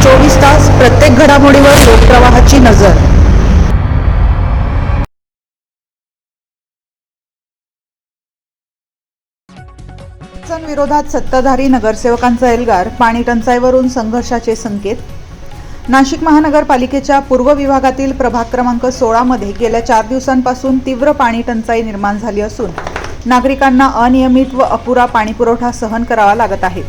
24 तास प्रत्येक घडामोडीवर लोकप्रवाहाची नजर। विरोधात सत्ताधारी नगरसेवकांचा एल्गार, पाणी टंचाईवरून संघर्षाचे संकेत। नाशिक महानगरपालिकेच्या पूर्व विभागातील प्रभाग क्रमांक 16 मध्ये गेल्या 4 दिवसांपासून तीव्र पाणी टंचाई निर्माण झाली असून नागरिकांना अनियमित व अपुरा पाणीपुरवठा सहन करावा लागत आहे।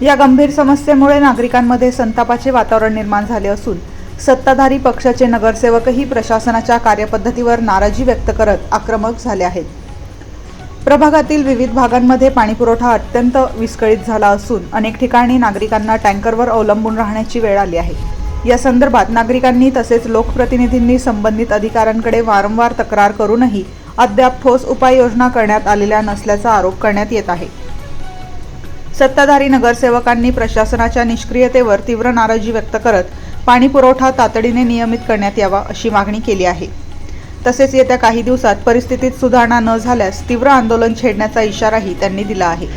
या गंभीर समस्येमुळे नागरिकांमध्ये संतापाचे वातावरण निर्माण झाले असून सत्ताधारी पक्षाचे नगरसेवकही प्रशासनाच्या कार्यपद्धतीवर नाराजी व्यक्त करत आक्रमक झाले आहेत। प्रभागातील विविध भागांमध्ये पाणीपुरवठा अत्यंत विस्कळीत झाला असून अनेक ठिकाणी नागरिकांना टँकरवर अवलंबून राहण्याची वेळ आली आहे। या संदर्भात नागरिकांनी तसेच लोकप्रतिनिधींनी संबंधित अधिकाऱ्यांकडे वारंवार तक्रार करूनही अद्याप ठोस उपाययोजना करण्यात आलेल्या नसल्याचा आरोप करण्यात येत आहे। सत्ताधारी नगरसेवकांनी प्रशासनाच्या निष्क्रियतेवर तीव्र नाराजी व्यक्त करत पाणीपुरवठा तातडीने नियमित करण्यात यावा अशी मागणी केली आहे। तसेच येत्या काही दिवसात परिस्थितीत सुधारणा न झाल्यास तीव्र आंदोलन छेडण्याचा इशाराही त्यांनी दिला आहे।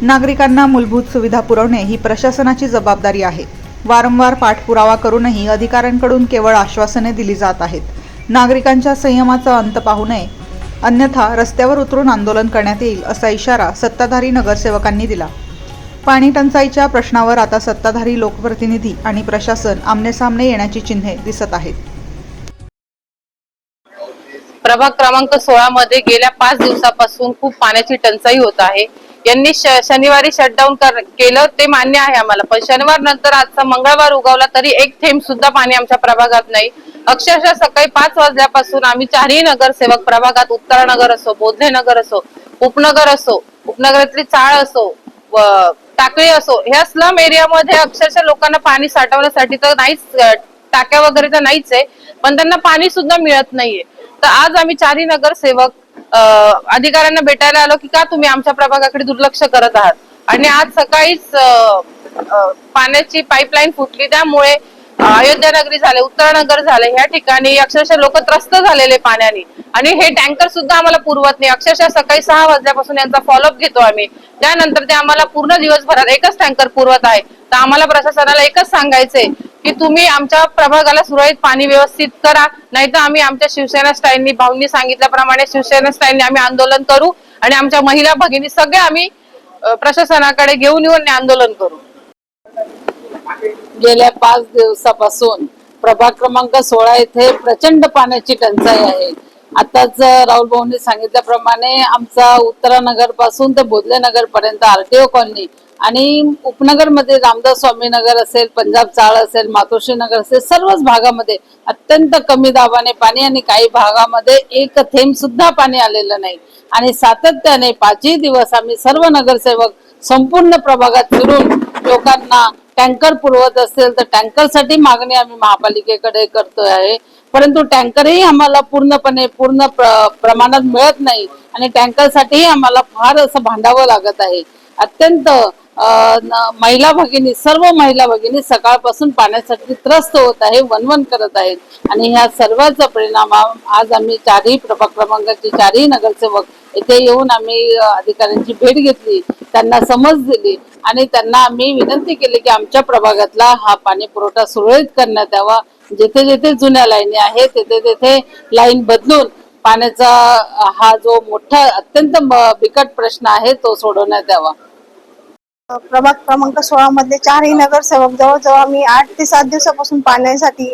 नागरिकांना मूलभूत सुविधा पुरवणे ही प्रशासनाची जबाबदारी आहे। वारंवार पाठपुरावा करूनही अधिकाऱ्यांकडून केवळ आश्वासने दिली जात आहेत। नागरिकांच्या संयमाचा अंत पाहू नये, अन्यथा रस्त्यावर उतरून आंदोलन करण्यात येईल असा इशारा सत्ताधारी नगरसेवकांनी दिला। पाणी टंचाईच्या प्रश्नावर आता सत्ताधारी लोकप्रतिनिधी आणि प्रशासन आमनेसामने येण्याची चिन्हे दिसत आहेत। प्रभाग क्रमांक 16 मध्ये गेल्या 5 दिवसापासून खूप पाण्याची टंचाई होत आहे। यांनी शनिवारी शटडाऊन केलं ते मान्य आहे आम्हाला, पण शनिवार नंतर आजचा मंगळवार उगवला तरी एक थेंब सुद्धा पाणी आमच्या प्रभागात नाही। अक्षरशः सकाळी 5 वाजल्यापासून आम्ही चारही नगरसेवक प्रभागात उत्तरानगर असो, बोधले नगर असो, उपनगर असो, उपनगरातली चाळ असो, टाकळी असो, ह्या स्लम एरियामध्ये अक्षरशः लोकांना पाणी साठवण्यासाठी तर नाहीच, टाक्या वगैरे तर नाहीच आहे, पण त्यांना पाणी सुद्धा मिळत नाहीये। तर आज आम्ही चारही नगरसेवक अधिकाऱ्यांना भेटायला आलो की का तुम्ही आमच्या प्रभागाकडे दुर्लक्ष करत आहात। आणि आज सकाळीच पाण्याची पाईपलाईन फुटली, त्यामुळे अयोध्या नगरी झाले, उत्तरानगर झाले, ह्या ठिकाणी अक्षरशः लोक त्रस्त झालेले पाण्याने। आणि हे टँकर सुद्धा आम्हाला पुरवत नाही। अक्षरशः सकाळी 6 वाजल्यापासून यांचा फॉलोअप घेतो आम्ही, त्यानंतर ते आम्हाला पूर्ण दिवसभरात एकच टँकर पुरवत आहे। तर आम्हाला प्रशासनाला एकच सांगायचंय की तुम्ही आमच्या प्रभागाला सुरळीत पाणी व्यवस्थित करा, नाहीतर आम्ही आमच्या शिवसेना स्टाईलनी, भाऊंनी सांगितल्याप्रमाणे शिवसेना स्टाईलनी आम्ही आंदोलन करू आणि आमच्या महिला भगिनी सगळे आम्ही प्रशासनाकडे घेऊन येऊन आंदोलन करू। गेल्या 5 दिवसापासून प्रभाग क्रमांक 16 येथे प्रचंड पाण्याची टंचाई आहे। आताच राहुल भाऊंनी सांगितल्याप्रमाणे आमचा उत्तरानगर पासून ते बोधले नगर पर्यंत आरटीओ कॉलनी आणि उपनगर मध्ये रामदास स्वामी नगर असेल, पंजाब चाळ असेल, मातोश्री नगर असेल, सर्वच भागामध्ये अत्यंत कमी दाबाने पाणी आणि काही भागामध्ये एक थेंब सुद्धा पाणी आलेलं नाही। आणि सातत्याने 5ही दिवस आम्ही सर्व नगरसेवक संपूर्ण प्रभागात फिरून लोकांना टँकर पुरवत असेल तर टँकरसाठी मागणी आम्ही महापालिकेकडे करतोय आहे, परंतु टँकरही आम्हाला पूर्ण प्रमाणात मिळत नाही आणि टँकरसाठीही आम्हाला फार असं भांडावं लागत आहे। अत्यंत महिला भगिनी, सर्व महिला भगिनी सकाळपासून पाण्यासाठी त्रस्त होत आहे, वनवन करत आहेत। आणि ह्या सर्वांचा परिणाम आज आम्ही चारही प्रभाग क्रमांकाचे चारही नगरसेवक इथे येऊन आम्ही अधिकाऱ्यांची भेट घेतली, त्यांना समज दिली आणि त्यांना आम्ही विनंती केली की आमच्या प्रभागातला हा पाणी पुरवठा सुरळीत करण्यात यावा। जेथे जेथे जुन्या लाईनी आहेत तेथे तेथे लाईन बदलून पाण्याचा हा जो मोठा अत्यंत बिकट प्रश्न आहे तो सोडवण्यात यावा। प्रभाग क्रमांक 16 मधले चारही नगरसेवक जवळजवळ आम्ही 8 ते 7 दिवसापासून पाण्यासाठी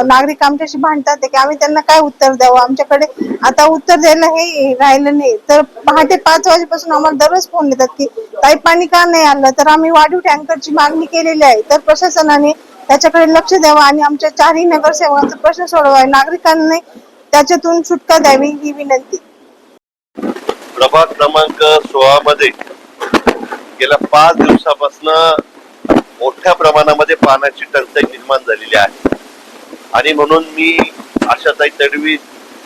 नागरिक आमच्याशी भांडतात की आम्ही त्यांना काय उत्तर द्यावं। आमच्याकडे आता उत्तर द्यायला हे राहिलं नाही। तर पहाटे 5 वाजेपासून आम्हाला दररोज फोन येतात की काही पाणी का नाही आलं, तर आम्ही वाढीव टँकरची मागणी केलेली आहे। तर प्रशासनाने त्याच्याकडे लक्ष द्यावं आणि आमच्या चारही नगरसेवकांचा प्रश्न सोडवावा, नागरिकांनी त्याच्यातून सुटका द्यावी ही विनंती। प्रभाग क्रमांक 16 मध्ये गेल्या 5 दिवसापासून मोठ्या प्रमाणामध्ये पाण्याची टंचाई निर्माण झालेली आहे। आणि म्हणून मी आशाताई तडवी,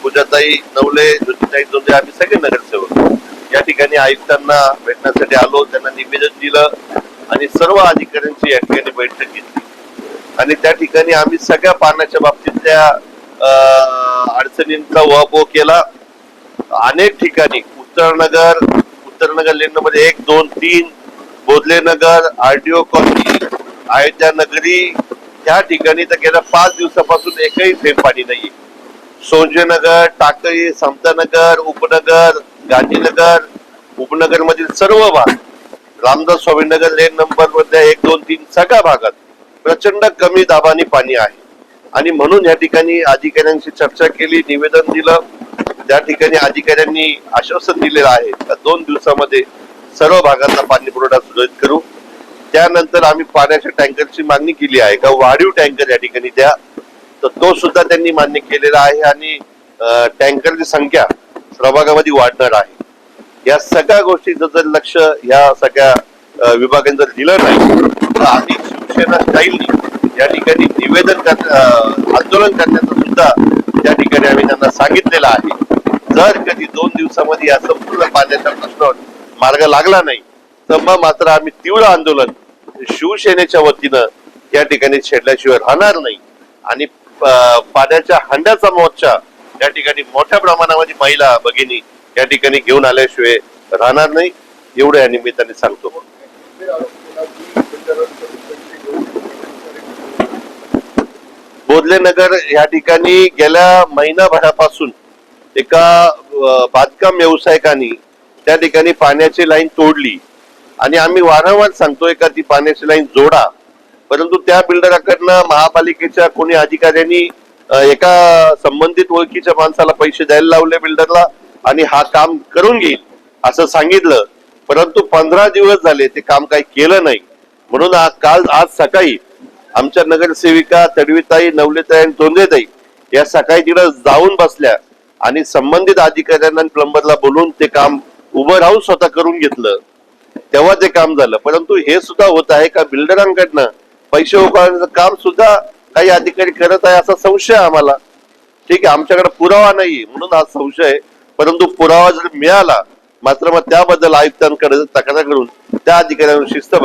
पूजाताई नवले, ज्योतिताई जोंधे आम्ही सगळे नगरसेवक या ठिकाणी आयुक्तांना भेटण्यासाठी आलो, त्यांना निवेदन दिलं आणि सर्व अधिकाऱ्यांची या ठिकाणी बैठक घेतली। आणि त्या ठिकाणी आम्ही सगळ्या पाण्याच्या बाबतीतल्या अडचणींचा उहापोह केला। अनेक ठिकाणी उत्तरनगर लेन मध्ये 1, 2, 3, बोधले नगर, आरटीओ कॉलनी, अयोध्या नगरी ह्या ठिकाणी तर गेल्या 5 दिवसापासून एकही थेंब पाणी नाहीये. सोंजेनगर, टाकळी, समतानगर, उपनगर, गांधीनगर, उपनगर मधील सर्व भाग, रामदास स्वामी नगर लेन नंबर मधल्या 1, 2, 3 सगळ्या भागात प्रचंड कमी दाबाने पाणी आहे. आणि म्हणून या ठिकाणी अधिकाऱ्यांशी चर्चा केली, निवेदन दिलं. त्या ठिकाणी अधिकाऱ्यांनी आश्वासन दिलेलं आहे का 2 दिवसामध्ये सर्व भागातला पाणी पुरवठा सुरळीत करू. त्यानंतर आम्ही पाण्याच्या टँकरची मागणी केली आहे का वाढीव टँकर या ठिकाणी द्या, तर तो सुद्धा त्यांनी मान्य केलेला आहे. आणि टँकरची संख्या प्रभागामध्ये वाढणार आहे. या सगळ्या गोष्टीचं जर लक्ष या सगळ्या विभागांनी जर दिलं नाही तर आम्ही शिवसेना स्टाईलनी या ठिकाणी आंदोलन करण्याचं सुद्धा त्या ठिकाणी आम्ही त्यांना सांगितलेलं आहे. जर कधी 2 दिवसामध्ये या संपूर्ण पाण्याच्या प्रश्नावर मार्ग लागला नाही तर मग मात्र आम्ही तीव्र आंदोलन शिवसेनेच्या वतीनं या ठिकाणी छेडल्याशिवाय राहणार नाही. आणि पाण्याच्या हंड्याचा मोर्चा या ठिकाणी मोठ्या प्रमाणामध्ये महिला भगिनी या ठिकाणी घेऊन आल्याशिवाय राहणार नाही, एवढं या निमित्ताने सांगतो. बोधले नगर या ठिकाणी गेल्या महिनाभरापासून एका बांधकाम व्यावसायिकांनी त्या ठिकाणी पाण्याची लाईन तोडली. आणि आम्ही वारंवार सांगतोय का ती पाण्याची लाईन जोडा, परंतु त्या बिल्डराकडनं महापालिकेच्या कोणी अधिकाऱ्यांनी एका संबंधित ओळखीच्या माणसाला पैसे द्यायला लावले बिल्डरला आणि हा काम करून घेईल असं सांगितलं. परंतु 15 दिवस झाले ते काम काही केलं नाही. म्हणून आज सकाळी आमच्या नगरसेविका तडवीताई, नवलेताई आणि तोंडेताई या सकाळी तिकडे जाऊन बसल्या आणि संबंधित अधिकाऱ्यांना प्लंबरला बोलून ते काम उभं राहून स्वतः करून घेतलं. तेव्हा ते काम झालं. परंतु हे सुद्धा होत आहे का बिल्डरांकडनं पैसे उकळण्याचं काम सुद्धा काही अधिकारी करत आहे असा संशय आम्हाला. ठीक आहे, आमच्याकडे पुरावा नाही म्हणून हा संशय आहे. परंतु पुरावा जर मिळाला मात्र मग त्याबद्दल आयुक्तांकडे तक्रार करून त्या अधिकाऱ्यांवर शिस्तभंग